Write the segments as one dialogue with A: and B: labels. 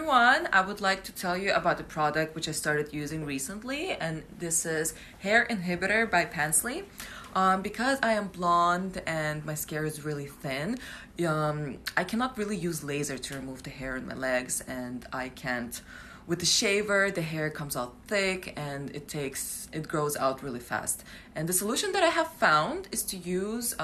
A: everyone, I would like to tell you about the product which I started using recently, and this is Hair Inhibitor by Pansly. Because I am blonde and my hair is really thin, I cannot really use laser to remove the hair in my legs, and I can't with the shaver. The hair comes out thick and it grows out really fast. And the solution that I have found is to use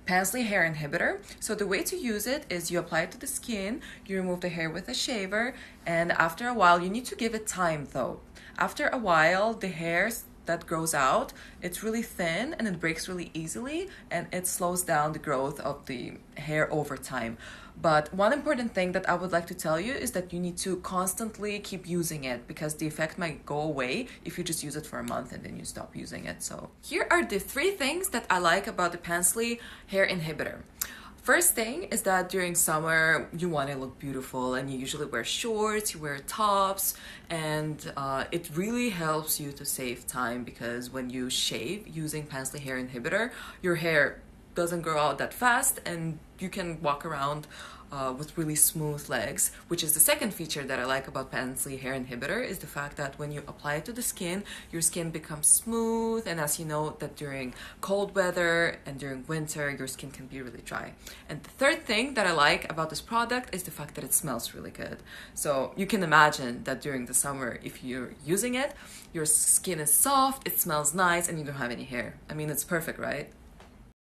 A: Pansly hair inhibitor. So the way to use it is you apply it to the skin, you remove the hair with a shaver, and after a while, you need to give it time though. After a while, the hair that grows out, it's really thin and it breaks really easily, and it slows down the growth of the hair over time. But one important thing that I would like to tell you is that you need to constantly keep using it, because the effect might go away if you just use it for a month and then you stop using it. So here are the 3 things that I like about the Pansly hair inhibitor. First thing is that during summer you want to look beautiful and you usually wear shorts, you wear tops, and it really helps you to save time, because when you shave using Pansly hair inhibitor, your hair doesn't grow out that fast and you can walk around with really smooth legs, which is the second feature that I like about Pansly hair inhibitor, is the fact that when you apply it to the skin, your skin becomes smooth, and as you know that during cold weather and during winter, your skin can be really dry. And the third thing that I like about this product is the fact that it smells really good. So you can imagine that during the summer, if you're using it, your skin is soft, it smells nice, and you don't have any hair. I mean, it's perfect, right?